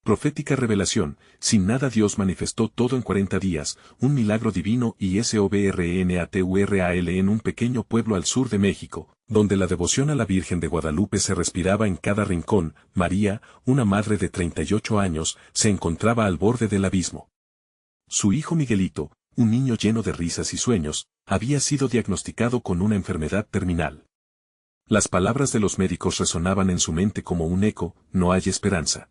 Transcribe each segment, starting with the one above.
Profética revelación, sin nada Dios manifestó todo en 40 días, un milagro divino y sobrenatural en un pequeño pueblo al sur de México, donde la devoción a la Virgen de Guadalupe se respiraba en cada rincón. María, una madre de 38 años, se encontraba al borde del abismo. Su hijo Miguelito, un niño lleno de risas y sueños, había sido diagnosticado con una enfermedad terminal. Las palabras de los médicos resonaban en su mente como un eco: no hay esperanza.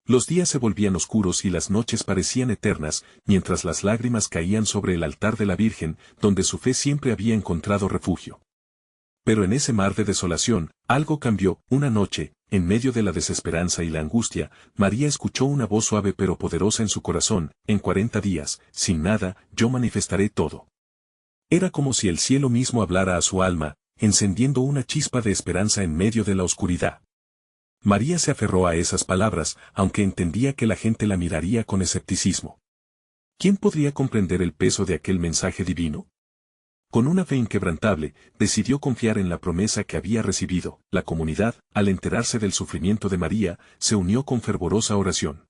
Los días se volvían oscuros y las noches parecían eternas, mientras las lágrimas caían sobre el altar de la Virgen, donde su fe siempre había encontrado refugio. Pero en ese mar de desolación, algo cambió. Una noche, en medio de la desesperanza y la angustia, María escuchó una voz suave pero poderosa en su corazón: en 40 días, sin nada, yo manifestaré todo. Era como si el cielo mismo hablara a su alma, encendiendo una chispa de esperanza en medio de la oscuridad. María se aferró a esas palabras, aunque entendía que la gente la miraría con escepticismo. ¿Quién podría comprender el peso de aquel mensaje divino? Con una fe inquebrantable, decidió confiar en la promesa que había recibido. La comunidad, al enterarse del sufrimiento de María, se unió con fervorosa oración.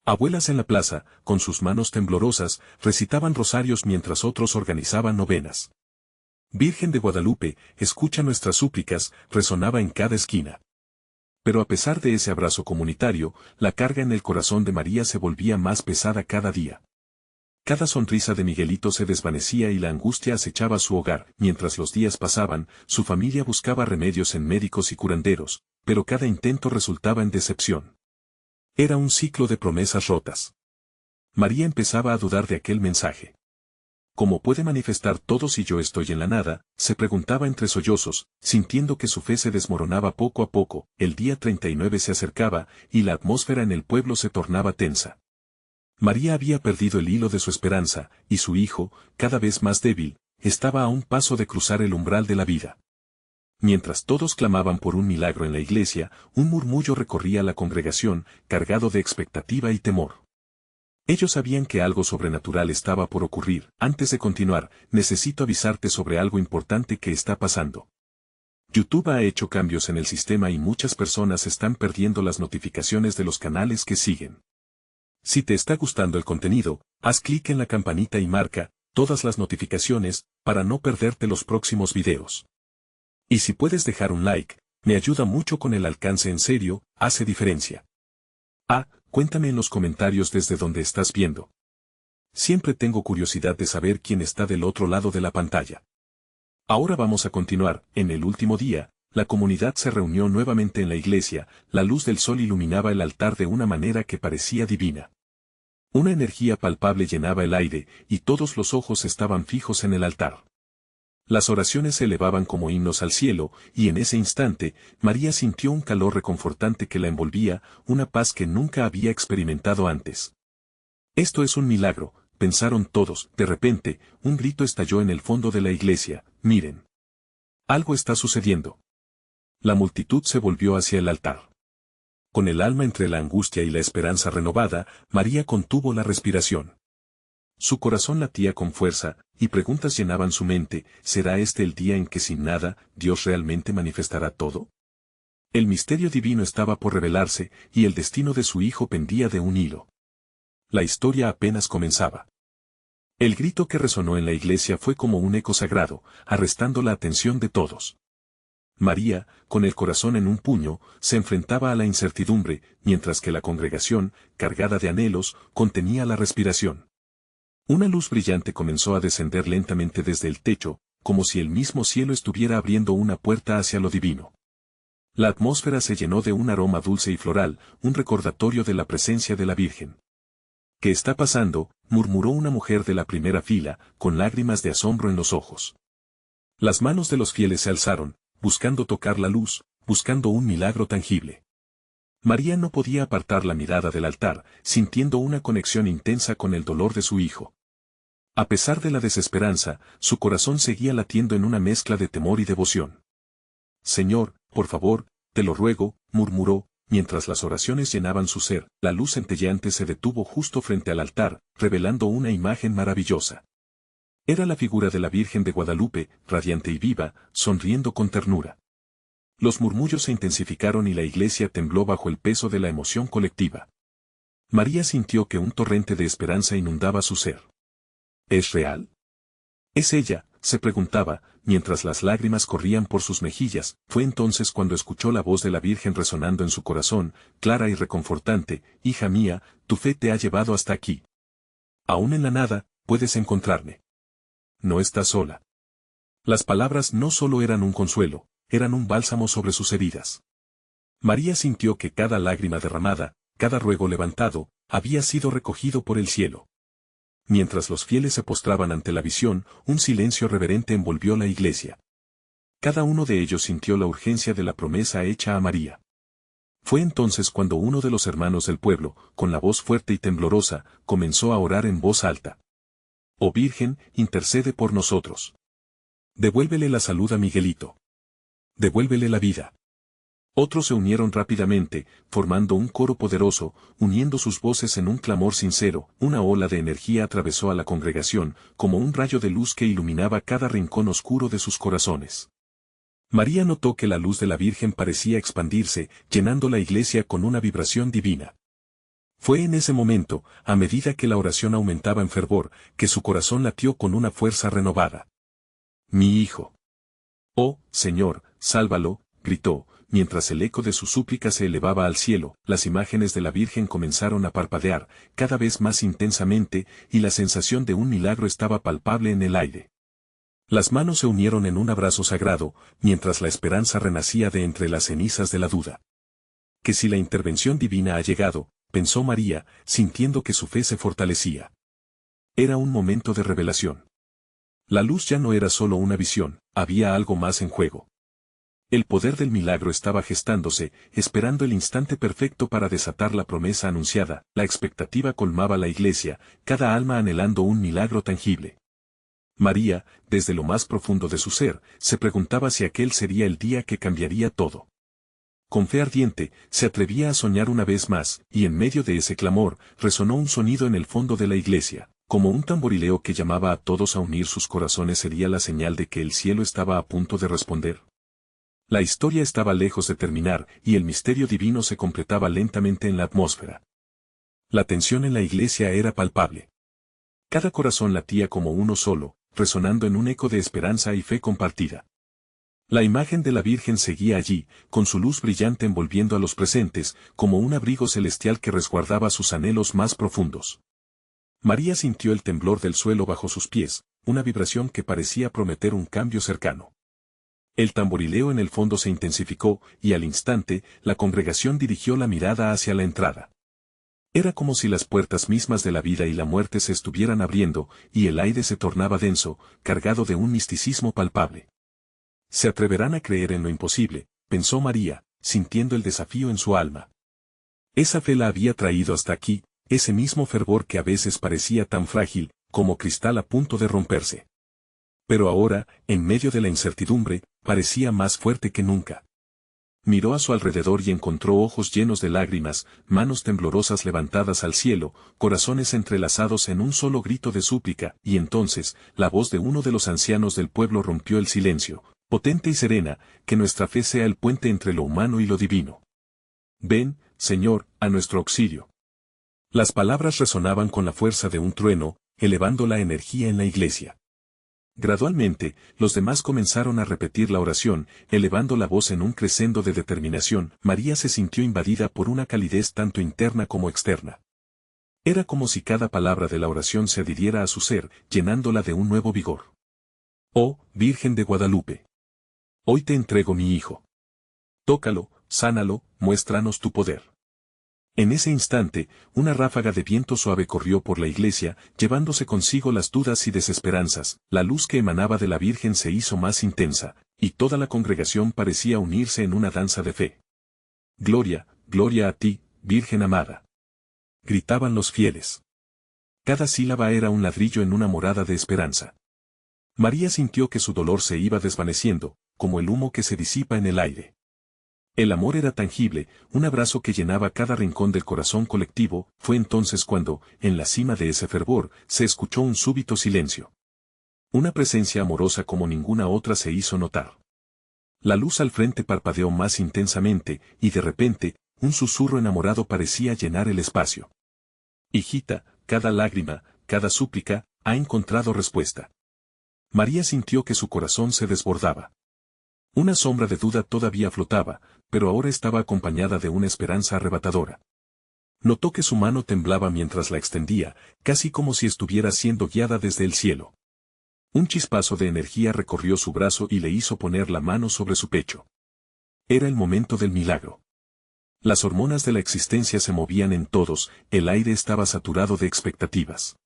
Abuelas en la plaza, con sus manos temblorosas, recitaban rosarios mientras otros organizaban novenas. Virgen de Guadalupe, escucha nuestras súplicas, resonaba en cada esquina. Pero a pesar de ese abrazo comunitario, la carga en el corazón de María se volvía más pesada cada día. Cada sonrisa de Miguelito se desvanecía y la angustia acechaba su hogar. Mientras los días pasaban, su familia buscaba remedios en médicos y curanderos, pero cada intento resultaba en decepción. Era un ciclo de promesas rotas. María empezaba a dudar de aquel mensaje. ¿Cómo puede manifestar todo si yo estoy en la nada?, se preguntaba entre sollozos, sintiendo que su fe se desmoronaba poco a poco. El día 39 se acercaba, y la atmósfera en el pueblo se tornaba tensa. María había perdido el hilo de su esperanza, y su hijo, cada vez más débil, estaba a un paso de cruzar el umbral de la vida. Mientras todos clamaban por un milagro en la iglesia, un murmullo recorría la congregación, cargado de expectativa y temor. Ellos sabían que algo sobrenatural estaba por ocurrir. Antes de continuar, necesito avisarte sobre algo importante que está pasando. YouTube ha hecho cambios en el sistema y muchas personas están perdiendo las notificaciones de los canales que siguen. Si te está gustando el contenido, haz clic en la campanita y marca todas las notificaciones para no perderte los próximos videos. Y si puedes dejar un like, me ayuda mucho con el alcance. En serio, hace diferencia. Cuéntame en los comentarios desde donde estás viendo. Siempre tengo curiosidad de saber quién está del otro lado de la pantalla. Ahora vamos a continuar. En el último día, la comunidad se reunió nuevamente en la iglesia. La luz del sol iluminaba el altar de una manera que parecía divina. Una energía palpable llenaba el aire, y todos los ojos estaban fijos en el altar. Las oraciones se elevaban como himnos al cielo, y en ese instante, María sintió un calor reconfortante que la envolvía, una paz que nunca había experimentado antes. Esto es un milagro, pensaron todos. De repente, un grito estalló en el fondo de la iglesia: miren. Algo está sucediendo. La multitud se volvió hacia el altar. Con el alma entre la angustia y la esperanza renovada, María contuvo la respiración. Su corazón latía con fuerza, y preguntas llenaban su mente: ¿será este el día en que sin nada, Dios realmente manifestará todo? El misterio divino estaba por revelarse, y el destino de su hijo pendía de un hilo. La historia apenas comenzaba. El grito que resonó en la iglesia fue como un eco sagrado, arrestando la atención de todos. María, con el corazón en un puño, se enfrentaba a la incertidumbre, mientras que la congregación, cargada de anhelos, contenía la respiración. Una luz brillante comenzó a descender lentamente desde el techo, como si el mismo cielo estuviera abriendo una puerta hacia lo divino. La atmósfera se llenó de un aroma dulce y floral, un recordatorio de la presencia de la Virgen. ¿Qué está pasando?, murmuró una mujer de la primera fila, con lágrimas de asombro en los ojos. Las manos de los fieles se alzaron, buscando tocar la luz, buscando un milagro tangible. María no podía apartar la mirada del altar, sintiendo una conexión intensa con el dolor de su hijo. A pesar de la desesperanza, su corazón seguía latiendo en una mezcla de temor y devoción. Señor, por favor, te lo ruego, murmuró, mientras las oraciones llenaban su ser. La luz centelleante se detuvo justo frente al altar, revelando una imagen maravillosa. Era la figura de la Virgen de Guadalupe, radiante y viva, sonriendo con ternura. Los murmullos se intensificaron y la iglesia tembló bajo el peso de la emoción colectiva. María sintió que un torrente de esperanza inundaba su ser. ¿Es real? ¿Es ella?, se preguntaba, mientras las lágrimas corrían por sus mejillas. Fue entonces cuando escuchó la voz de la Virgen resonando en su corazón, clara y reconfortante: hija mía, tu fe te ha llevado hasta aquí. Aún en la nada, puedes encontrarme. No estás sola. Las palabras no solo eran un consuelo, eran un bálsamo sobre sus heridas. María sintió que cada lágrima derramada, cada ruego levantado, había sido recogido por el cielo. Mientras los fieles se postraban ante la visión, un silencio reverente envolvió la iglesia. Cada uno de ellos sintió la urgencia de la promesa hecha a María. Fue entonces cuando uno de los hermanos del pueblo, con la voz fuerte y temblorosa, comenzó a orar en voz alta. Oh Virgen, intercede por nosotros. Devuélvele la salud a Miguelito. Devuélvele la vida. Otros se unieron rápidamente, formando un coro poderoso, uniendo sus voces en un clamor sincero. Una ola de energía atravesó a la congregación, como un rayo de luz que iluminaba cada rincón oscuro de sus corazones. María notó que la luz de la Virgen parecía expandirse, llenando la iglesia con una vibración divina. Fue en ese momento, a medida que la oración aumentaba en fervor, que su corazón latió con una fuerza renovada. Mi hijo. Oh, Señor, sálvalo, gritó. Mientras el eco de su súplica se elevaba al cielo, las imágenes de la Virgen comenzaron a parpadear, cada vez más intensamente, y la sensación de un milagro estaba palpable en el aire. Las manos se unieron en un abrazo sagrado, mientras la esperanza renacía de entre las cenizas de la duda. Que si la intervención divina ha llegado, pensó María, sintiendo que su fe se fortalecía. Era un momento de revelación. La luz ya no era solo una visión, había algo más en juego. El poder del milagro estaba gestándose, esperando el instante perfecto para desatar la promesa anunciada. La expectativa colmaba la iglesia, cada alma anhelando un milagro tangible. María, desde lo más profundo de su ser, se preguntaba si aquel sería el día que cambiaría todo. Con fe ardiente, se atrevía a soñar una vez más, y en medio de ese clamor, resonó un sonido en el fondo de la iglesia, como un tamborileo que llamaba a todos a unir sus corazones. Sería la señal de que el cielo estaba a punto de responder. La historia estaba lejos de terminar, y el misterio divino se completaba lentamente en la atmósfera. La tensión en la iglesia era palpable. Cada corazón latía como uno solo, resonando en un eco de esperanza y fe compartida. La imagen de la Virgen seguía allí, con su luz brillante envolviendo a los presentes, como un abrigo celestial que resguardaba sus anhelos más profundos. María sintió el temblor del suelo bajo sus pies, una vibración que parecía prometer un cambio cercano. El tamborileo en el fondo se intensificó, y al instante, la congregación dirigió la mirada hacia la entrada. Era como si las puertas mismas de la vida y la muerte se estuvieran abriendo, y el aire se tornaba denso, cargado de un misticismo palpable. Se atreverán a creer en lo imposible, pensó María, sintiendo el desafío en su alma. Esa fe la había traído hasta aquí, ese mismo fervor que a veces parecía tan frágil, como cristal a punto de romperse. Pero ahora, en medio de la incertidumbre, parecía más fuerte que nunca. Miró a su alrededor y encontró ojos llenos de lágrimas, manos temblorosas levantadas al cielo, corazones entrelazados en un solo grito de súplica, y entonces, la voz de uno de los ancianos del pueblo rompió el silencio, potente y serena: que nuestra fe sea el puente entre lo humano y lo divino. Ven, Señor, a nuestro auxilio. Las palabras resonaban con la fuerza de un trueno, elevando la energía en la iglesia. Gradualmente, los demás comenzaron a repetir la oración, elevando la voz en un crescendo de determinación. María se sintió invadida por una calidez tanto interna como externa. Era como si cada palabra de la oración se adhiriera a su ser, llenándola de un nuevo vigor. Oh, Virgen de Guadalupe. Hoy te entrego mi hijo. Tócalo, sánalo, muéstranos tu poder. En ese instante, una ráfaga de viento suave corrió por la iglesia, llevándose consigo las dudas y desesperanzas. La luz que emanaba de la Virgen se hizo más intensa, y toda la congregación parecía unirse en una danza de fe. Gloria, gloria a ti, Virgen amada. Gritaban los fieles. Cada sílaba era un ladrillo en una morada de esperanza. María sintió que su dolor se iba desvaneciendo, como el humo que se disipa en el aire. El amor era tangible, un abrazo que llenaba cada rincón del corazón colectivo. Fue entonces cuando, en la cima de ese fervor, se escuchó un súbito silencio. Una presencia amorosa como ninguna otra se hizo notar. La luz al frente parpadeó más intensamente, y de repente, un susurro enamorado parecía llenar el espacio. Hijita, cada lágrima, cada súplica, ha encontrado respuesta. María sintió que su corazón se desbordaba. Una sombra de duda todavía flotaba, pero ahora estaba acompañada de una esperanza arrebatadora. Notó que su mano temblaba mientras la extendía, casi como si estuviera siendo guiada desde el cielo. Un chispazo de energía recorrió su brazo y le hizo poner la mano sobre su pecho. Era el momento del milagro. Las hormonas de la existencia se movían en todos, el aire estaba saturado de expectativas.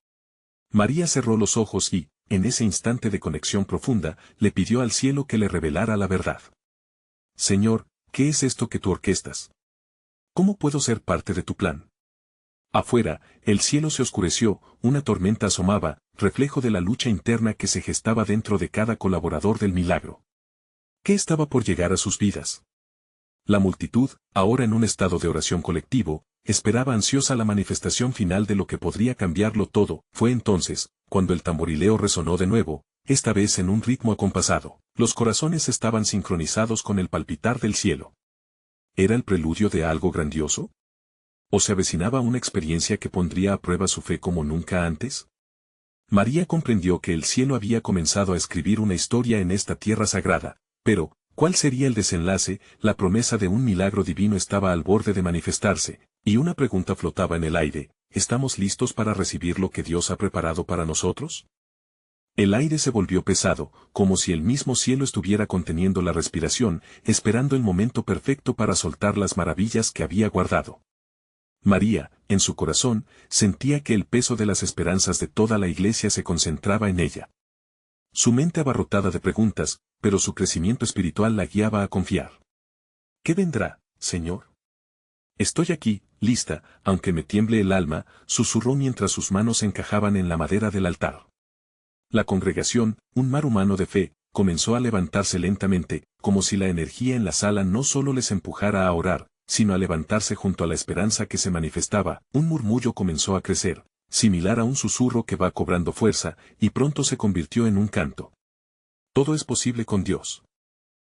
María cerró los ojos y, en ese instante de conexión profunda, le pidió al cielo que le revelara la verdad. Señor, ¿qué es esto que tú orquestas? ¿Cómo puedo ser parte de tu plan? Afuera, el cielo se oscureció, una tormenta asomaba, reflejo de la lucha interna que se gestaba dentro de cada colaborador del milagro. ¿Qué estaba por llegar a sus vidas? La multitud, ahora en un estado de oración colectivo, esperaba ansiosa la manifestación final de lo que podría cambiarlo todo. Fue entonces, cuando el tamborileo resonó de nuevo, esta vez en un ritmo acompasado. Los corazones estaban sincronizados con el palpitar del cielo. ¿Era el preludio de algo grandioso? ¿O se avecinaba una experiencia que pondría a prueba su fe como nunca antes? María comprendió que el cielo había comenzado a escribir una historia en esta tierra sagrada, pero, ¿cuál sería el desenlace? La promesa de un milagro divino estaba al borde de manifestarse, y una pregunta flotaba en el aire: ¿estamos listos para recibir lo que Dios ha preparado para nosotros? El aire se volvió pesado, como si el mismo cielo estuviera conteniendo la respiración, esperando el momento perfecto para soltar las maravillas que había guardado. María, en su corazón, sentía que el peso de las esperanzas de toda la iglesia se concentraba en ella. Su mente abarrotada de preguntas, pero su crecimiento espiritual la guiaba a confiar. ¿Qué vendrá, Señor? Estoy aquí, lista, aunque me tiemble el alma, susurró mientras sus manos encajaban en la madera del altar. La congregación, un mar humano de fe, comenzó a levantarse lentamente, como si la energía en la sala no solo les empujara a orar, sino a levantarse junto a la esperanza que se manifestaba. Un murmullo comenzó a crecer, similar a un susurro que va cobrando fuerza, y pronto se convirtió en un canto. Todo es posible con Dios.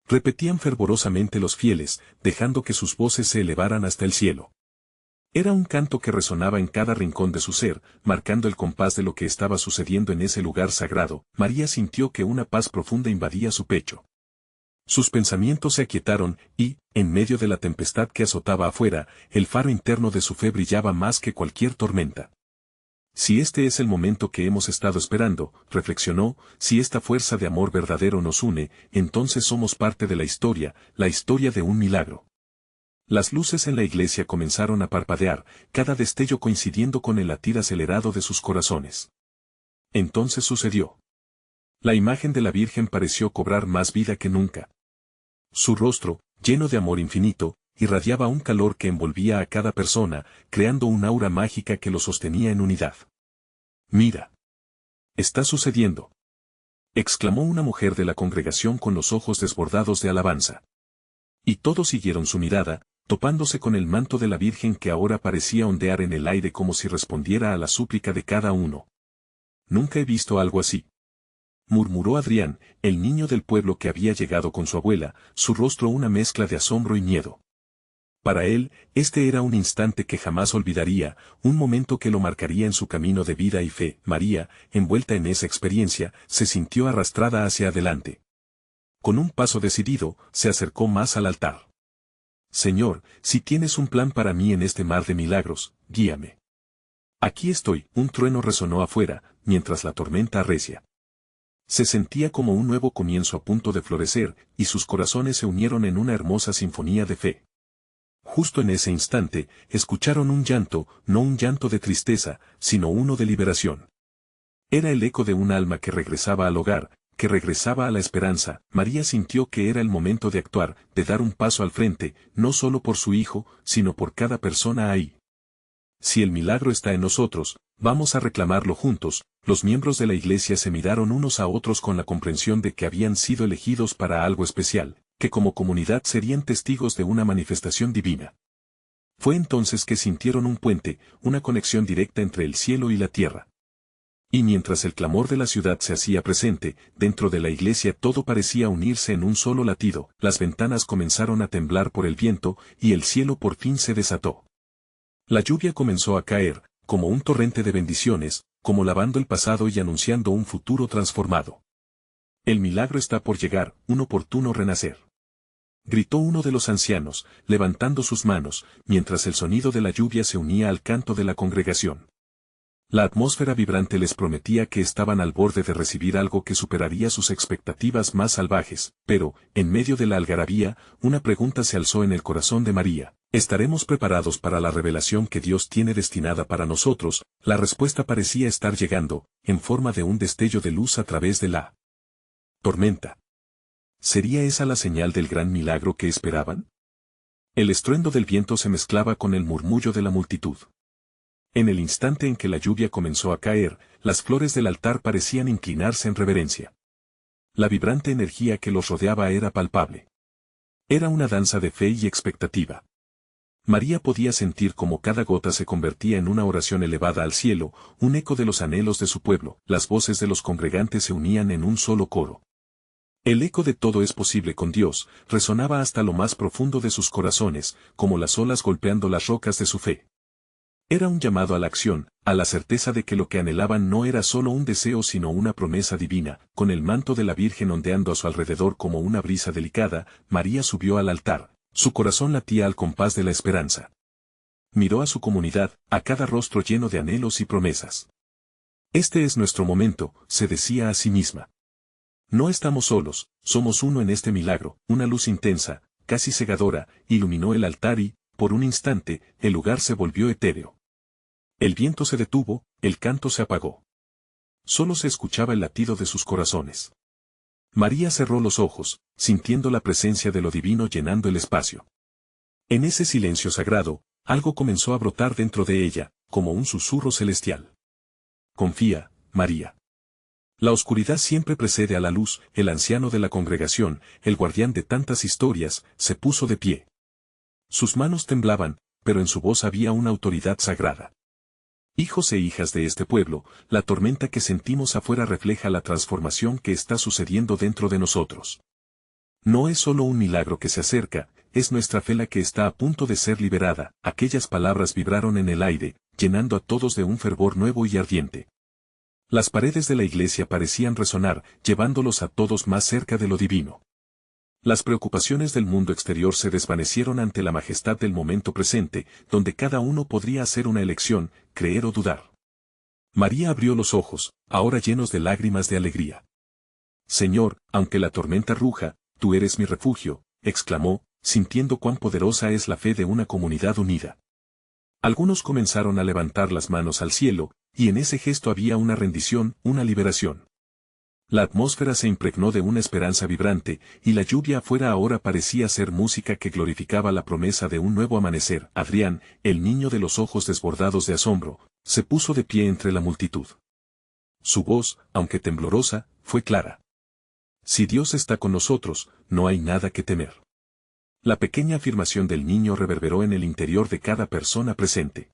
Repetían fervorosamente los fieles, dejando que sus voces se elevaran hasta el cielo. Era un canto que resonaba en cada rincón de su ser, marcando el compás de lo que estaba sucediendo en ese lugar sagrado. María sintió que una paz profunda invadía su pecho. Sus pensamientos se aquietaron y, en medio de la tempestad que azotaba afuera, el faro interno de su fe brillaba más que cualquier tormenta. Si este es el momento que hemos estado esperando, reflexionó, si esta fuerza de amor verdadero nos une, entonces somos parte de la historia de un milagro. Las luces en la iglesia comenzaron a parpadear, cada destello coincidiendo con el latir acelerado de sus corazones. Entonces sucedió. La imagen de la Virgen pareció cobrar más vida que nunca. Su rostro, lleno de amor infinito, irradiaba un calor que envolvía a cada persona, creando un aura mágica que lo sostenía en unidad. «Mira. Está sucediendo», exclamó una mujer de la congregación con los ojos desbordados de alabanza. Y todos siguieron su mirada, topándose con el manto de la Virgen que ahora parecía ondear en el aire como si respondiera a la súplica de cada uno. «Nunca he visto algo así», murmuró Adrián, el niño del pueblo que había llegado con su abuela, su rostro una mezcla de asombro y miedo. Para él, este era un instante que jamás olvidaría, un momento que lo marcaría en su camino de vida y fe. María, envuelta en esa experiencia, se sintió arrastrada hacia adelante. Con un paso decidido, se acercó más al altar. «Señor, si tienes un plan para mí en este mar de milagros, guíame». «Aquí estoy», un trueno resonó afuera, mientras la tormenta arrecia. Se sentía como un nuevo comienzo a punto de florecer, y sus corazones se unieron en una hermosa sinfonía de fe. Justo en ese instante, escucharon un llanto, no un llanto de tristeza, sino uno de liberación. Era el eco de un alma que regresaba al hogar, que regresaba a la esperanza. María sintió que era el momento de actuar, de dar un paso al frente, no solo por su hijo, sino por cada persona ahí. Si el milagro está en nosotros, vamos a reclamarlo juntos. Los miembros de la iglesia se miraron unos a otros con la comprensión de que habían sido elegidos para algo especial, que como comunidad serían testigos de una manifestación divina. Fue entonces que sintieron un puente, una conexión directa entre el cielo y la tierra. Y mientras el clamor de la ciudad se hacía presente, dentro de la iglesia todo parecía unirse en un solo latido. Las ventanas comenzaron a temblar por el viento, y el cielo por fin se desató. La lluvia comenzó a caer, como un torrente de bendiciones, como lavando el pasado y anunciando un futuro transformado. El milagro está por llegar, un oportuno renacer. Gritó uno de los ancianos, levantando sus manos, mientras el sonido de la lluvia se unía al canto de la congregación. La atmósfera vibrante les prometía que estaban al borde de recibir algo que superaría sus expectativas más salvajes, pero, en medio de la algarabía, una pregunta se alzó en el corazón de María. ¿Estaremos preparados para la revelación que Dios tiene destinada para nosotros? La respuesta parecía estar llegando, en forma de un destello de luz a través de la tormenta. ¿Sería esa la señal del gran milagro que esperaban? El estruendo del viento se mezclaba con el murmullo de la multitud. En el instante en que la lluvia comenzó a caer, las flores del altar parecían inclinarse en reverencia. La vibrante energía que los rodeaba era palpable. Era una danza de fe y expectativa. María podía sentir cómo cada gota se convertía en una oración elevada al cielo, un eco de los anhelos de su pueblo. Las voces de los congregantes se unían en un solo coro. El eco de todo es posible con Dios resonaba hasta lo más profundo de sus corazones, como las olas golpeando las rocas de su fe. Era un llamado a la acción, a la certeza de que lo que anhelaban no era solo un deseo sino una promesa divina. Con el manto de la Virgen ondeando a su alrededor como una brisa delicada, María subió al altar. Su corazón latía al compás de la esperanza. Miró a su comunidad, a cada rostro lleno de anhelos y promesas. Este es nuestro momento, se decía a sí misma. No estamos solos, somos uno en este milagro. Una luz intensa, casi cegadora, iluminó el altar y, por un instante, el lugar se volvió etéreo. El viento se detuvo, el canto se apagó. Solo se escuchaba el latido de sus corazones. María cerró los ojos, sintiendo la presencia de lo divino llenando el espacio. En ese silencio sagrado, algo comenzó a brotar dentro de ella, como un susurro celestial. Confía, María. La oscuridad siempre precede a la luz. El anciano de la congregación, el guardián de tantas historias, se puso de pie. Sus manos temblaban, pero en su voz había una autoridad sagrada. Hijos e hijas de este pueblo, la tormenta que sentimos afuera refleja la transformación que está sucediendo dentro de nosotros. No es solo un milagro que se acerca, es nuestra fe la que está a punto de ser liberada. Aquellas palabras vibraron en el aire, llenando a todos de un fervor nuevo y ardiente. Las paredes de la iglesia parecían resonar, llevándolos a todos más cerca de lo divino. Las preocupaciones del mundo exterior se desvanecieron ante la majestad del momento presente, donde cada uno podría hacer una elección, creer o dudar. María abrió los ojos, ahora llenos de lágrimas de alegría. Señor, aunque la tormenta ruja, tú eres mi refugio, exclamó, sintiendo cuán poderosa es la fe de una comunidad unida. Algunos comenzaron a levantar las manos al cielo, y en ese gesto había una rendición, una liberación. La atmósfera se impregnó de una esperanza vibrante, y la lluvia afuera ahora parecía ser música que glorificaba la promesa de un nuevo amanecer. Adrián, el niño de los ojos desbordados de asombro, se puso de pie entre la multitud. Su voz, aunque temblorosa, fue clara. Si Dios está con nosotros, no hay nada que temer. La pequeña afirmación del niño reverberó en el interior de cada persona presente.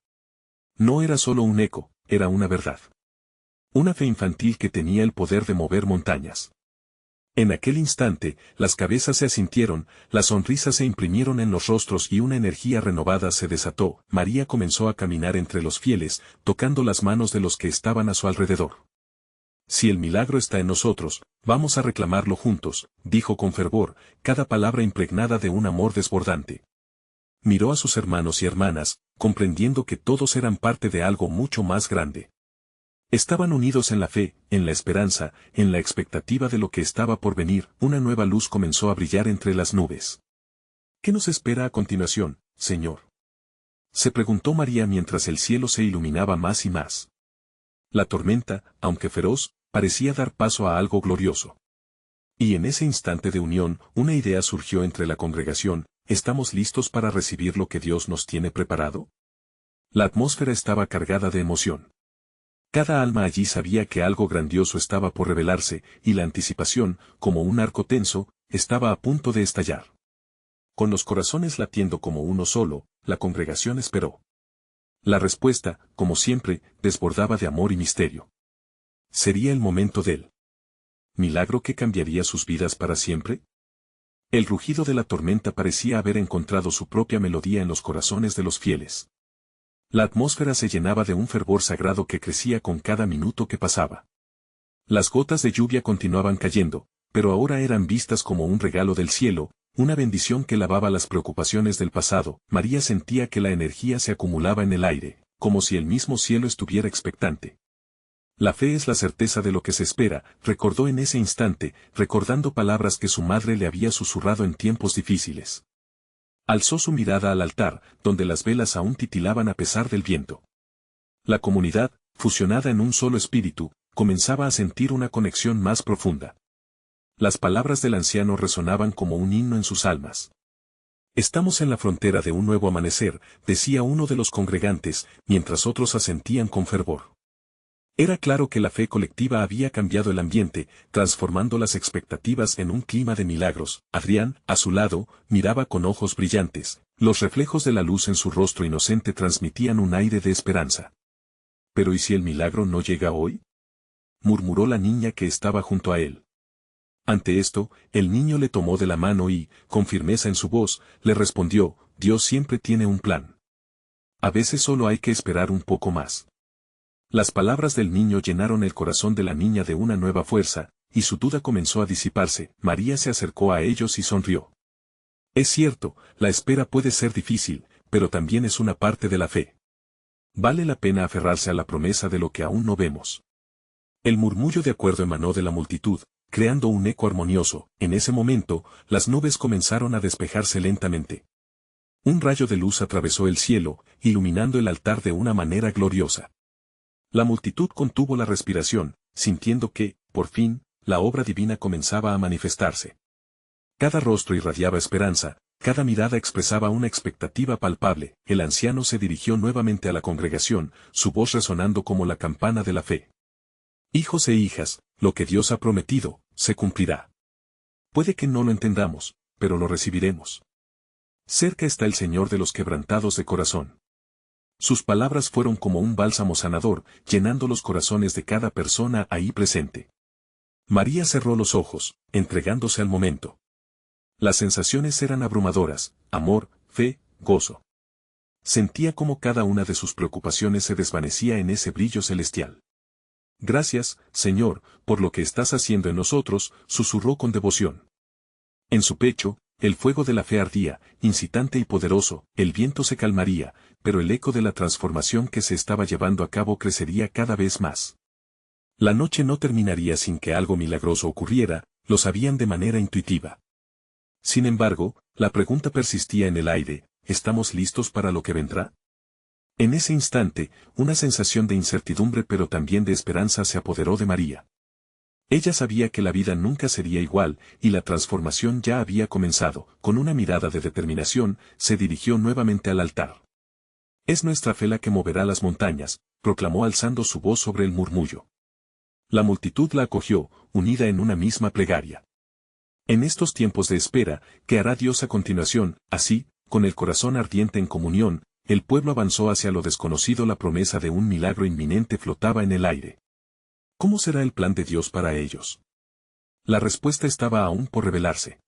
No era solo un eco, era una verdad. Una fe infantil que tenía el poder de mover montañas. En aquel instante, las cabezas se asintieron, las sonrisas se imprimieron en los rostros y una energía renovada se desató. María comenzó a caminar entre los fieles, tocando las manos de los que estaban a su alrededor. Si el milagro está en nosotros, vamos a reclamarlo juntos, dijo con fervor, cada palabra impregnada de un amor desbordante. Miró a sus hermanos y hermanas, comprendiendo que todos eran parte de algo mucho más grande. Estaban unidos en la fe, en la esperanza, en la expectativa de lo que estaba por venir. Una nueva luz comenzó a brillar entre las nubes. ¿Qué nos espera a continuación, Señor?, se preguntó María mientras el cielo se iluminaba más y más. La tormenta, aunque feroz, parecía dar paso a algo glorioso. Y en ese instante de unión, una idea surgió entre la congregación: ¿estamos listos para recibir lo que Dios nos tiene preparado? La atmósfera estaba cargada de emoción. Cada alma allí sabía que algo grandioso estaba por revelarse, y la anticipación, como un arco tenso, estaba a punto de estallar. Con los corazones latiendo como uno solo, la congregación esperó. La respuesta, como siempre, desbordaba de amor y misterio. ¿Sería el momento del milagro que cambiaría sus vidas para siempre? El rugido de la tormenta parecía haber encontrado su propia melodía en los corazones de los fieles. La atmósfera se llenaba de un fervor sagrado que crecía con cada minuto que pasaba. Las gotas de lluvia continuaban cayendo, pero ahora eran vistas como un regalo del cielo, una bendición que lavaba las preocupaciones del pasado. María sentía que la energía se acumulaba en el aire, como si el mismo cielo estuviera expectante. La fe es la certeza de lo que se espera, recordó en ese instante, recordando palabras que su madre le había susurrado en tiempos difíciles. Alzó su mirada al altar, donde las velas aún titilaban a pesar del viento. La comunidad, fusionada en un solo espíritu, comenzaba a sentir una conexión más profunda. Las palabras del anciano resonaban como un himno en sus almas. Estamos en la frontera de un nuevo amanecer, decía uno de los congregantes, mientras otros asentían con fervor. Era claro que la fe colectiva había cambiado el ambiente, transformando las expectativas en un clima de milagros. Adrián, a su lado, miraba con ojos brillantes. Los reflejos de la luz en su rostro inocente transmitían un aire de esperanza. ¿Pero y si el milagro no llega hoy?, murmuró la niña que estaba junto a él. Ante esto, el niño le tomó de la mano y, con firmeza en su voz, le respondió: Dios siempre tiene un plan. A veces solo hay que esperar un poco más. Las palabras del niño llenaron el corazón de la niña de una nueva fuerza, y su duda comenzó a disiparse. María se acercó a ellos y sonrió. Es cierto, la espera puede ser difícil, pero también es una parte de la fe. Vale la pena aferrarse a la promesa de lo que aún no vemos. El murmullo de acuerdo emanó de la multitud, creando un eco armonioso. En ese momento, las nubes comenzaron a despejarse lentamente. Un rayo de luz atravesó el cielo, iluminando el altar de una manera gloriosa. La multitud contuvo la respiración, sintiendo que, por fin, la obra divina comenzaba a manifestarse. Cada rostro irradiaba esperanza, cada mirada expresaba una expectativa palpable. El anciano se dirigió nuevamente a la congregación, su voz resonando como la campana de la fe. Hijos e hijas, lo que Dios ha prometido, se cumplirá. Puede que no lo entendamos, pero lo recibiremos. Cerca está el Señor de los quebrantados de corazón. Sus palabras fueron como un bálsamo sanador, llenando los corazones de cada persona ahí presente. María cerró los ojos, entregándose al momento. Las sensaciones eran abrumadoras: amor, fe, gozo. Sentía como cada una de sus preocupaciones se desvanecía en ese brillo celestial. Gracias, Señor, por lo que estás haciendo en nosotros, susurró con devoción. En su pecho, el fuego de la fe ardía, incitante y poderoso. El viento se calmaría, pero el eco de la transformación que se estaba llevando a cabo crecería cada vez más. La noche no terminaría sin que algo milagroso ocurriera, lo sabían de manera intuitiva. Sin embargo, la pregunta persistía en el aire: ¿estamos listos para lo que vendrá? En ese instante, una sensación de incertidumbre pero también de esperanza se apoderó de María. Ella sabía que la vida nunca sería igual, y la transformación ya había comenzado. Con una mirada de determinación, se dirigió nuevamente al altar. Es nuestra fe la que moverá las montañas, proclamó alzando su voz sobre el murmullo. La multitud la acogió, unida en una misma plegaria. En estos tiempos de espera, ¿qué hará Dios a continuación? Así, con el corazón ardiente en comunión, el pueblo avanzó hacia lo desconocido. La promesa de un milagro inminente flotaba en el aire. ¿Cómo será el plan de Dios para ellos? La respuesta estaba aún por revelarse.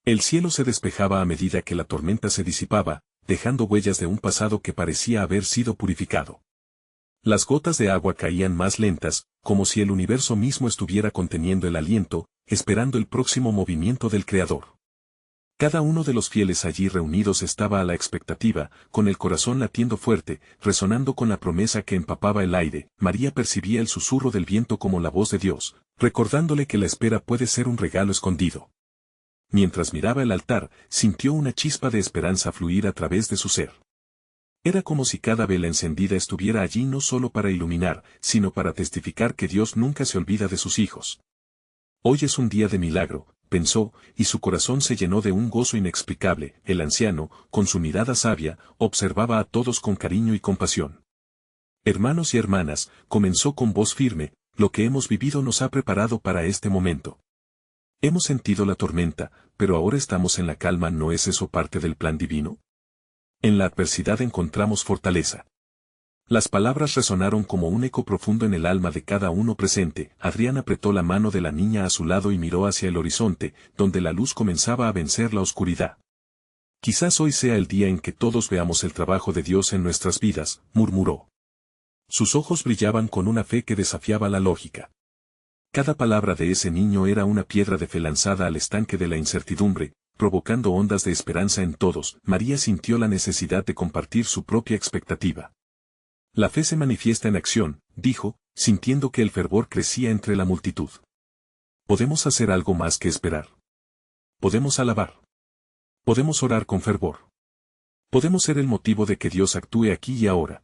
El cielo se despejaba a medida que la tormenta se disipaba, dejando huellas de un pasado que parecía haber sido purificado. Las gotas de agua caían más lentas, como si el universo mismo estuviera conteniendo el aliento, esperando el próximo movimiento del Creador. Cada uno de los fieles allí reunidos estaba a la expectativa, con el corazón latiendo fuerte, resonando con la promesa que empapaba el aire. María percibía el susurro del viento como la voz de Dios, recordándole que la espera puede ser un regalo escondido. Mientras miraba el altar, sintió una chispa de esperanza fluir a través de su ser. Era como si cada vela encendida estuviera allí no solo para iluminar, sino para testificar que Dios nunca se olvida de sus hijos. Hoy es un día de milagro, pensó, y su corazón se llenó de un gozo inexplicable. El anciano, con su mirada sabia, observaba a todos con cariño y compasión. Hermanos y hermanas, comenzó con voz firme, lo que hemos vivido nos ha preparado para este momento. Hemos sentido la tormenta, pero ahora estamos en la calma. ¿No es eso parte del plan divino? En la adversidad encontramos fortaleza. Las palabras resonaron como un eco profundo en el alma de cada uno presente. Adrián apretó la mano de la niña a su lado y miró hacia el horizonte, donde la luz comenzaba a vencer la oscuridad. Quizás hoy sea el día en que todos veamos el trabajo de Dios en nuestras vidas, murmuró. Sus ojos brillaban con una fe que desafiaba la lógica. Cada palabra de ese niño era una piedra de fe lanzada al estanque de la incertidumbre, provocando ondas de esperanza en todos. María sintió la necesidad de compartir su propia expectativa. La fe se manifiesta en acción, dijo, sintiendo que el fervor crecía entre la multitud. Podemos hacer algo más que esperar. Podemos alabar. Podemos orar con fervor. Podemos ser el motivo de que Dios actúe aquí y ahora.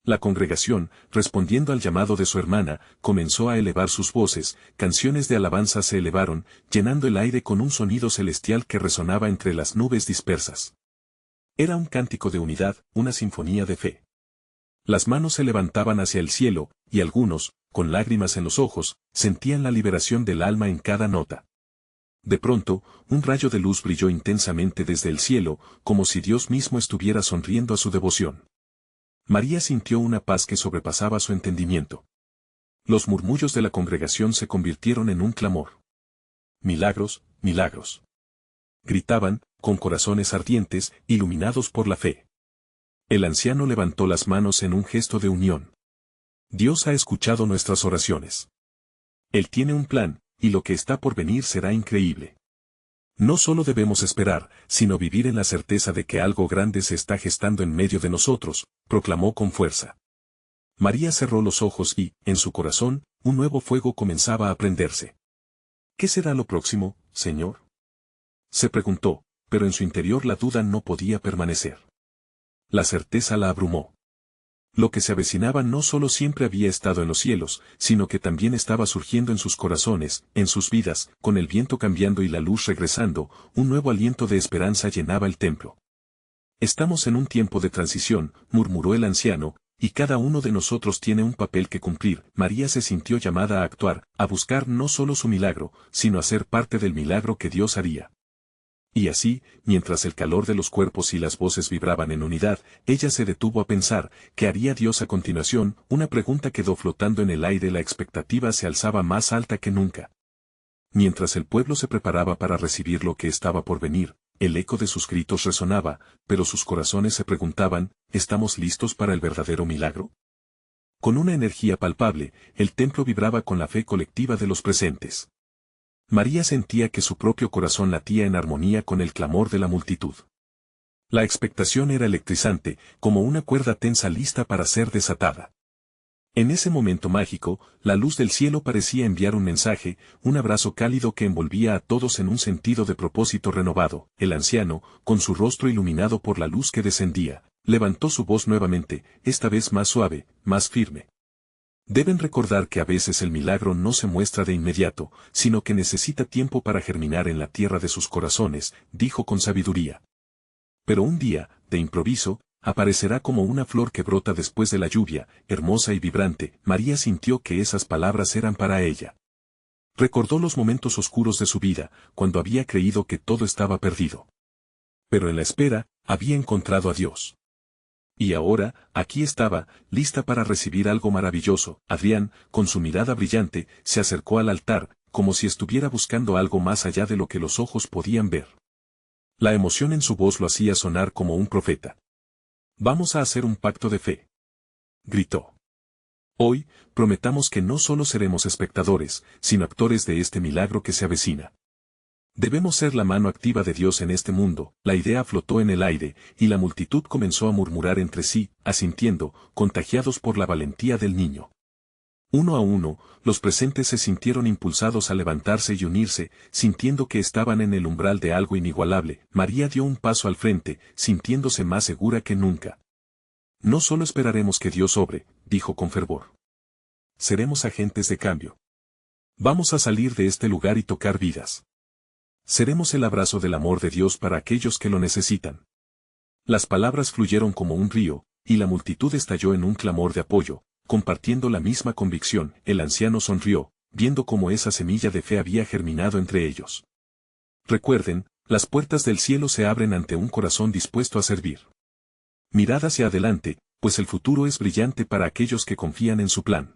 La congregación, respondiendo al llamado de su hermana, comenzó a elevar sus voces, canciones de alabanza se elevaron, llenando el aire con un sonido celestial que resonaba entre las nubes dispersas. Era un cántico de unidad, una sinfonía de fe. Las manos se levantaban hacia el cielo, y algunos, con lágrimas en los ojos, sentían la liberación del alma en cada nota. De pronto, un rayo de luz brilló intensamente desde el cielo, como si Dios mismo estuviera sonriendo a su devoción. María sintió una paz que sobrepasaba su entendimiento. Los murmullos de la congregación se convirtieron en un clamor. Milagros, milagros. Gritaban, con corazones ardientes, iluminados por la fe. El anciano levantó las manos en un gesto de unión. Dios ha escuchado nuestras oraciones. Él tiene un plan, y lo que está por venir será increíble. No solo debemos esperar, sino vivir en la certeza de que algo grande se está gestando en medio de nosotros, proclamó con fuerza. María cerró los ojos y, en su corazón, un nuevo fuego comenzaba a prenderse. ¿Qué será lo próximo, Señor? Se preguntó, pero en su interior la duda no podía permanecer. La certeza la abrumó. Lo que se avecinaba no solo siempre había estado en los cielos, sino que también estaba surgiendo en sus corazones, en sus vidas, con el viento cambiando y la luz regresando, un nuevo aliento de esperanza llenaba el templo. Estamos en un tiempo de transición, murmuró el anciano, y cada uno de nosotros tiene un papel que cumplir. María se sintió llamada a actuar, a buscar no solo su milagro, sino a ser parte del milagro que Dios haría. Y así, mientras el calor de los cuerpos y las voces vibraban en unidad, ella se detuvo a pensar, ¿qué haría Dios a continuación? Una pregunta quedó flotando en el aire, la expectativa se alzaba más alta que nunca. Mientras el pueblo se preparaba para recibir lo que estaba por venir, el eco de sus gritos resonaba, pero sus corazones se preguntaban, ¿estamos listos para el verdadero milagro? Con una energía palpable, el templo vibraba con la fe colectiva de los presentes. María sentía que su propio corazón latía en armonía con el clamor de la multitud. La expectación era electrizante, como una cuerda tensa lista para ser desatada. En ese momento mágico, la luz del cielo parecía enviar un mensaje, un abrazo cálido que envolvía a todos en un sentido de propósito renovado. El anciano, con su rostro iluminado por la luz que descendía, levantó su voz nuevamente, esta vez más suave, más firme. Deben recordar que a veces el milagro no se muestra de inmediato, sino que necesita tiempo para germinar en la tierra de sus corazones, dijo con sabiduría. Pero un día, de improviso, aparecerá como una flor que brota después de la lluvia, hermosa y vibrante. María sintió que esas palabras eran para ella. Recordó los momentos oscuros de su vida, cuando había creído que todo estaba perdido. Pero en la espera, había encontrado a Dios. Y ahora, aquí estaba, lista para recibir algo maravilloso. Adrián, con su mirada brillante, se acercó al altar, como si estuviera buscando algo más allá de lo que los ojos podían ver. La emoción en su voz lo hacía sonar como un profeta. Vamos a hacer un pacto de fe. Gritó. Hoy, prometamos que no solo seremos espectadores, sino actores de este milagro que se avecina. Debemos ser la mano activa de Dios en este mundo. La idea flotó en el aire, y la multitud comenzó a murmurar entre sí, asintiendo, contagiados por la valentía del niño. Uno a uno, los presentes se sintieron impulsados a levantarse y unirse, sintiendo que estaban en el umbral de algo inigualable. María dio un paso al frente, sintiéndose más segura que nunca. No solo esperaremos que Dios obre, dijo con fervor. Seremos agentes de cambio. Vamos a salir de este lugar y tocar vidas. Seremos el abrazo del amor de Dios para aquellos que lo necesitan. Las palabras fluyeron como un río, y la multitud estalló en un clamor de apoyo, compartiendo la misma convicción. El anciano sonrió, viendo cómo esa semilla de fe había germinado entre ellos. Recuerden, las puertas del cielo se abren ante un corazón dispuesto a servir. Mirad hacia adelante, pues el futuro es brillante para aquellos que confían en su plan.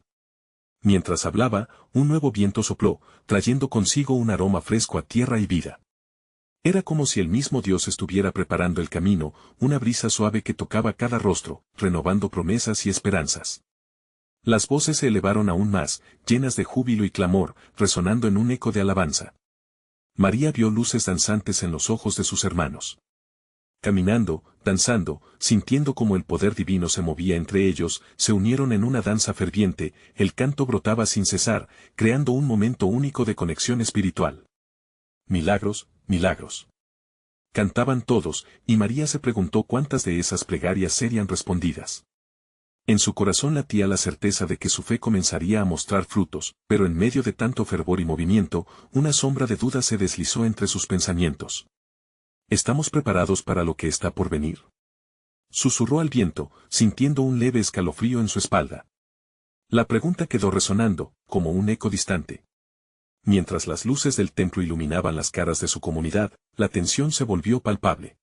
Mientras hablaba, un nuevo viento sopló, trayendo consigo un aroma fresco a tierra y vida. Era como si el mismo Dios estuviera preparando el camino, una brisa suave que tocaba cada rostro, renovando promesas y esperanzas. Las voces se elevaron aún más, llenas de júbilo y clamor, resonando en un eco de alabanza. María vio luces danzantes en los ojos de sus hermanos. Caminando, danzando, sintiendo cómo el poder divino se movía entre ellos, se unieron en una danza ferviente, el canto brotaba sin cesar, creando un momento único de conexión espiritual. Milagros, milagros. Cantaban todos, y María se preguntó cuántas de esas plegarias serían respondidas. En su corazón latía la certeza de que su fe comenzaría a mostrar frutos, pero en medio de tanto fervor y movimiento, una sombra de duda se deslizó entre sus pensamientos. ¿Estamos preparados para lo que está por venir? Susurró al viento, sintiendo un leve escalofrío en su espalda. La pregunta quedó resonando, como un eco distante. Mientras las luces del templo iluminaban las caras de su comunidad, la tensión se volvió palpable.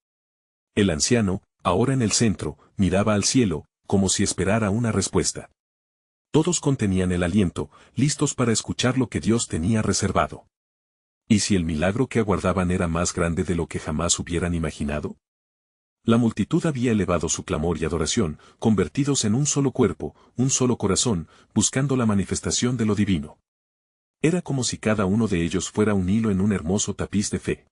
El anciano, ahora en el centro, miraba al cielo, como si esperara una respuesta. Todos contenían el aliento, listos para escuchar lo que Dios tenía reservado. ¿Y si el milagro que aguardaban era más grande de lo que jamás hubieran imaginado? La multitud había elevado su clamor y adoración, convertidos en un solo cuerpo, un solo corazón, buscando la manifestación de lo divino. Era como si cada uno de ellos fuera un hilo en un hermoso tapiz de fe.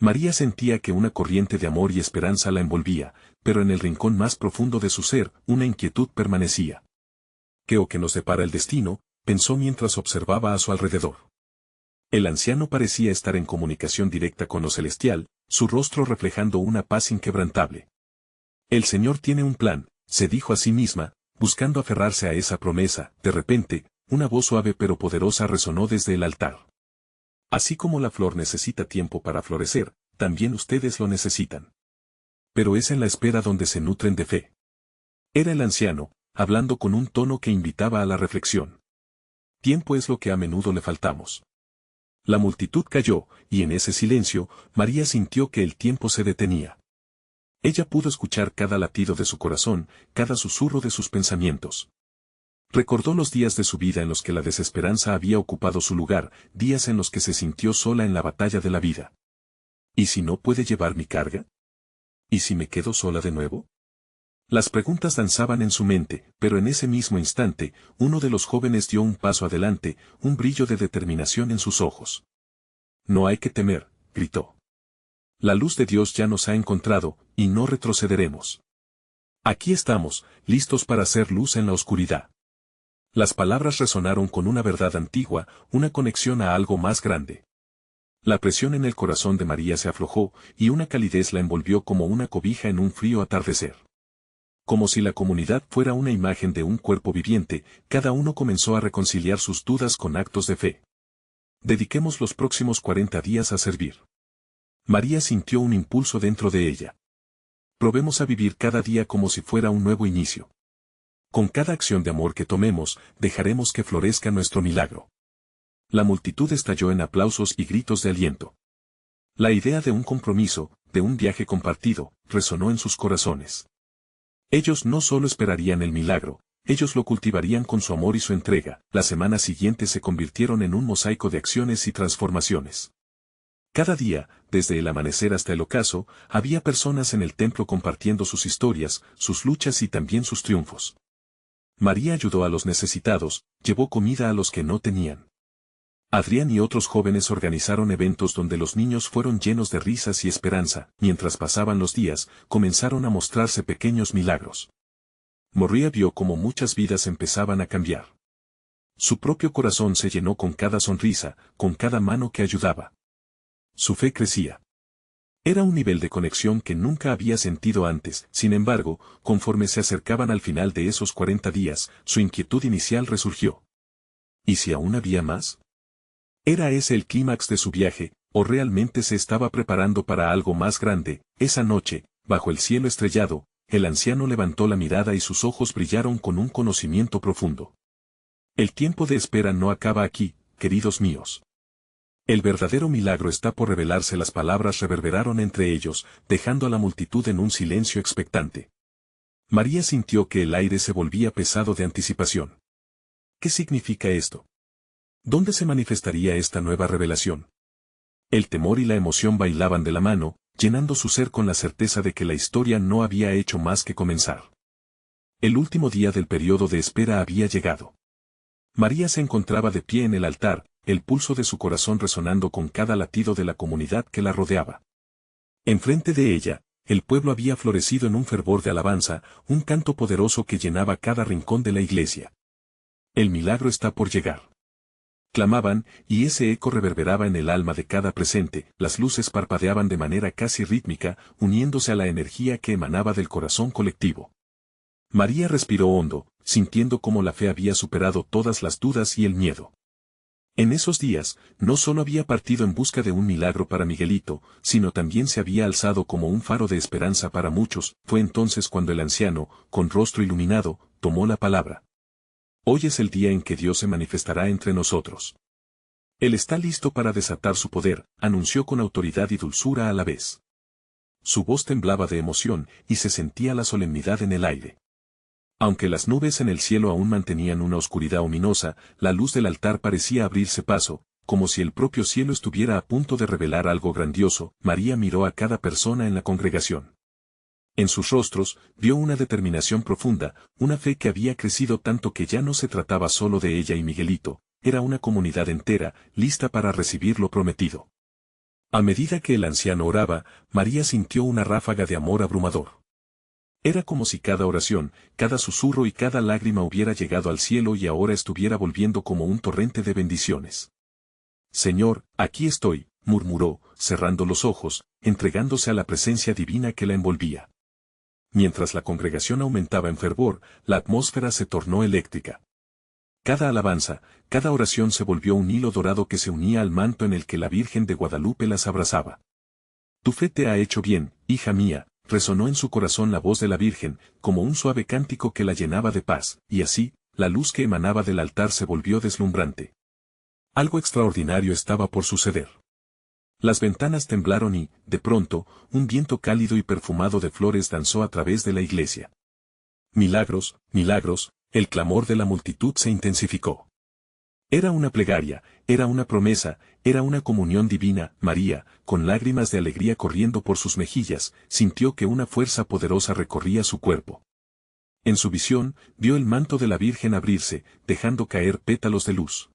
María sentía que una corriente de amor y esperanza la envolvía, pero en el rincón más profundo de su ser, una inquietud permanecía. ¿Qué o qué nos depara el destino?, pensó mientras observaba a su alrededor. El anciano parecía estar en comunicación directa con lo celestial, su rostro reflejando una paz inquebrantable. El Señor tiene un plan, se dijo a sí misma, buscando aferrarse a esa promesa. De repente, una voz suave pero poderosa resonó desde el altar. Así como la flor necesita tiempo para florecer, también ustedes lo necesitan. Pero es en la espera donde se nutren de fe. Era el anciano, hablando con un tono que invitaba a la reflexión. Tiempo es lo que a menudo le faltamos. La multitud calló, y en ese silencio, María sintió que el tiempo se detenía. Ella pudo escuchar cada latido de su corazón, cada susurro de sus pensamientos. Recordó los días de su vida en los que la desesperanza había ocupado su lugar, días en los que se sintió sola en la batalla de la vida. ¿Y si no puede llevar mi carga? ¿Y si me quedo sola de nuevo? Las preguntas danzaban en su mente, pero en ese mismo instante, uno de los jóvenes dio un paso adelante, un brillo de determinación en sus ojos. No hay que temer, gritó. La luz de Dios ya nos ha encontrado, y no retrocederemos. Aquí estamos, listos para hacer luz en la oscuridad. Las palabras resonaron con una verdad antigua, una conexión a algo más grande. La presión en el corazón de María se aflojó, y una calidez la envolvió como una cobija en un frío atardecer. Como si la comunidad fuera una imagen de un cuerpo viviente, cada uno comenzó a reconciliar sus dudas con actos de fe. Dediquemos los próximos 40 días a servir. María sintió un impulso dentro de ella. Probemos a vivir cada día como si fuera un nuevo inicio. Con cada acción de amor que tomemos, dejaremos que florezca nuestro milagro. La multitud estalló en aplausos y gritos de aliento. La idea de un compromiso, de un viaje compartido, resonó en sus corazones. Ellos no solo esperarían el milagro, ellos lo cultivarían con su amor y su entrega. Las semanas siguientes se convirtieron en un mosaico de acciones y transformaciones. Cada día, desde el amanecer hasta el ocaso, había personas en el templo compartiendo sus historias, sus luchas y también sus triunfos. María ayudó a los necesitados, llevó comida a los que no tenían. Adrián y otros jóvenes organizaron eventos donde los niños fueron llenos de risas y esperanza. Mientras pasaban los días, comenzaron a mostrarse pequeños milagros. María vio cómo muchas vidas empezaban a cambiar. Su propio corazón se llenó con cada sonrisa, con cada mano que ayudaba. Su fe crecía. Era un nivel de conexión que nunca había sentido antes. Sin embargo, conforme se acercaban al final de esos 40 días, su inquietud inicial resurgió. ¿Y si aún había más? ¿Era ese el clímax de su viaje, o realmente se estaba preparando para algo más grande? Esa noche, bajo el cielo estrellado, el anciano levantó la mirada y sus ojos brillaron con un conocimiento profundo. El tiempo de espera no acaba aquí, queridos míos. El verdadero milagro está por revelarse. Las palabras reverberaron entre ellos, dejando a la multitud en un silencio expectante. María sintió que el aire se volvía pesado de anticipación. ¿Qué significa esto? ¿Dónde se manifestaría esta nueva revelación? El temor y la emoción bailaban de la mano, llenando su ser con la certeza de que la historia no había hecho más que comenzar. El último día del periodo de espera había llegado. María se encontraba de pie en el altar, el pulso de su corazón resonando con cada latido de la comunidad que la rodeaba. Enfrente de ella, el pueblo había florecido en un fervor de alabanza, un canto poderoso que llenaba cada rincón de la iglesia. El milagro está por llegar. Clamaban, y ese eco reverberaba en el alma de cada presente, las luces parpadeaban de manera casi rítmica, uniéndose a la energía que emanaba del corazón colectivo. María respiró hondo, sintiendo cómo la fe había superado todas las dudas y el miedo. En esos días, no solo había partido en busca de un milagro para Miguelito, sino también se había alzado como un faro de esperanza para muchos. Fue entonces cuando el anciano, con rostro iluminado, tomó la palabra. Hoy es el día en que Dios se manifestará entre nosotros. Él está listo para desatar su poder, anunció con autoridad y dulzura a la vez. Su voz temblaba de emoción y se sentía la solemnidad en el aire. Aunque las nubes en el cielo aún mantenían una oscuridad ominosa, la luz del altar parecía abrirse paso, como si el propio cielo estuviera a punto de revelar algo grandioso. María miró a cada persona en la congregación. En sus rostros, vio una determinación profunda, una fe que había crecido tanto que ya no se trataba solo de ella y Miguelito, era una comunidad entera, lista para recibir lo prometido. A medida que el anciano oraba, María sintió una ráfaga de amor abrumador. Era como si cada oración, cada susurro y cada lágrima hubiera llegado al cielo y ahora estuviera volviendo como un torrente de bendiciones. Señor, aquí estoy, murmuró, cerrando los ojos, entregándose a la presencia divina que la envolvía. Mientras la congregación aumentaba en fervor, la atmósfera se tornó eléctrica. Cada alabanza, cada oración se volvió un hilo dorado que se unía al manto en el que la Virgen de Guadalupe las abrazaba. Tu fe te ha hecho bien, hija mía, resonó en su corazón la voz de la Virgen, como un suave cántico que la llenaba de paz, y así, la luz que emanaba del altar se volvió deslumbrante. Algo extraordinario estaba por suceder. Las ventanas temblaron y, de pronto, un viento cálido y perfumado de flores danzó a través de la iglesia. Milagros, milagros, el clamor de la multitud se intensificó. Era una plegaria, era una promesa, era una comunión divina. María, con lágrimas de alegría corriendo por sus mejillas, sintió que una fuerza poderosa recorría su cuerpo. En su visión, vio el manto de la Virgen abrirse, dejando caer pétalos de luz.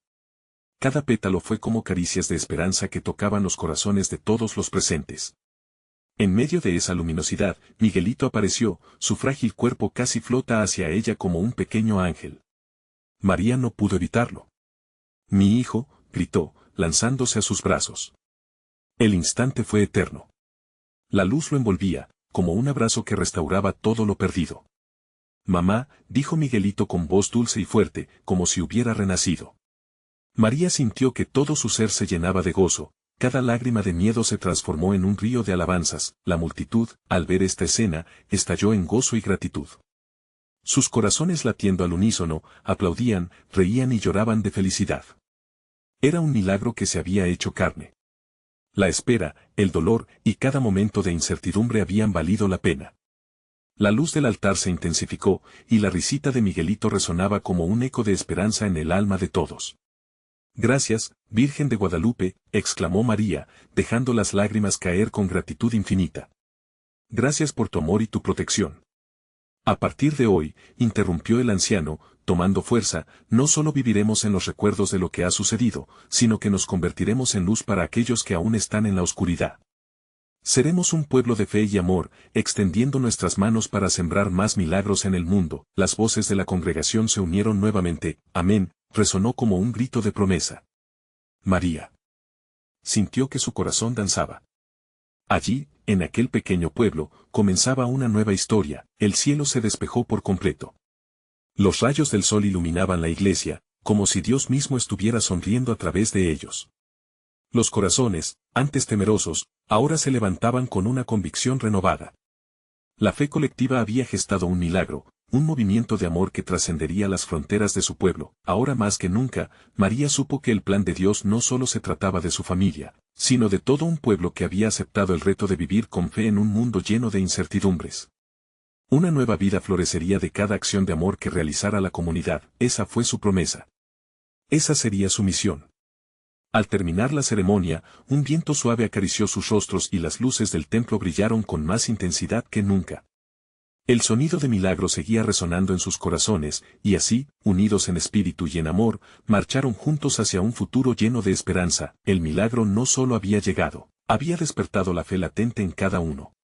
Cada pétalo fue como caricias de esperanza que tocaban los corazones de todos los presentes. En medio de esa luminosidad, Miguelito apareció, su frágil cuerpo casi flota hacia ella como un pequeño ángel. María no pudo evitarlo. Mi hijo, gritó, lanzándose a sus brazos. El instante fue eterno. La luz lo envolvía, como un abrazo que restauraba todo lo perdido. Mamá, dijo Miguelito con voz dulce y fuerte, como si hubiera renacido. María sintió que todo su ser se llenaba de gozo, cada lágrima de miedo se transformó en un río de alabanzas. La multitud, al ver esta escena, estalló en gozo y gratitud. Sus corazones latiendo al unísono, aplaudían, reían y lloraban de felicidad. Era un milagro que se había hecho carne. La espera, el dolor y cada momento de incertidumbre habían valido la pena. La luz del altar se intensificó, y la risita de Miguelito resonaba como un eco de esperanza en el alma de todos. Gracias, Virgen de Guadalupe, exclamó María, dejando las lágrimas caer con gratitud infinita. Gracias por tu amor y tu protección. A partir de hoy, interrumpió el anciano, tomando fuerza, no solo viviremos en los recuerdos de lo que ha sucedido, sino que nos convertiremos en luz para aquellos que aún están en la oscuridad. Seremos un pueblo de fe y amor, extendiendo nuestras manos para sembrar más milagros en el mundo. Las voces de la congregación se unieron nuevamente. Amén, resonó como un grito de promesa. María sintió que su corazón danzaba. Allí, en aquel pequeño pueblo, comenzaba una nueva historia. El cielo se despejó por completo. Los rayos del sol iluminaban la iglesia, como si Dios mismo estuviera sonriendo a través de ellos. Los corazones, antes temerosos, ahora se levantaban con una convicción renovada. La fe colectiva había gestado un milagro, un movimiento de amor que trascendería las fronteras de su pueblo. Ahora más que nunca, María supo que el plan de Dios no solo se trataba de su familia, sino de todo un pueblo que había aceptado el reto de vivir con fe en un mundo lleno de incertidumbres. Una nueva vida florecería de cada acción de amor que realizara la comunidad. Esa fue su promesa. Esa sería su misión. Al terminar la ceremonia, un viento suave acarició sus rostros y las luces del templo brillaron con más intensidad que nunca. El sonido de milagro seguía resonando en sus corazones, y así, unidos en espíritu y en amor, marcharon juntos hacia un futuro lleno de esperanza. El milagro no solo había llegado, había despertado la fe latente en cada uno.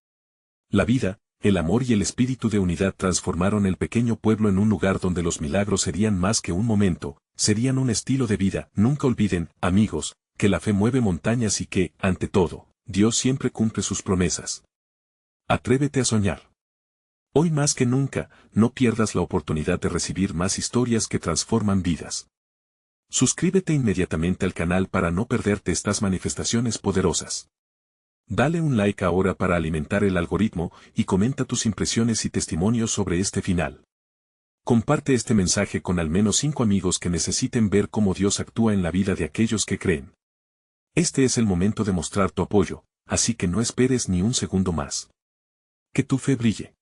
La vida, el amor y el espíritu de unidad transformaron el pequeño pueblo en un lugar donde los milagros serían más que un momento, serían un estilo de vida. Nunca olviden, amigos, que la fe mueve montañas y que, ante todo, Dios siempre cumple sus promesas. Atrévete a soñar. Hoy más que nunca, no pierdas la oportunidad de recibir más historias que transforman vidas. Suscríbete inmediatamente al canal para no perderte estas manifestaciones poderosas. Dale un like ahora para alimentar el algoritmo y comenta tus impresiones y testimonios sobre este final. Comparte este mensaje con al menos 5 amigos que necesiten ver cómo Dios actúa en la vida de aquellos que creen. Este es el momento de mostrar tu apoyo, así que no esperes ni un segundo más. Que tu fe brille.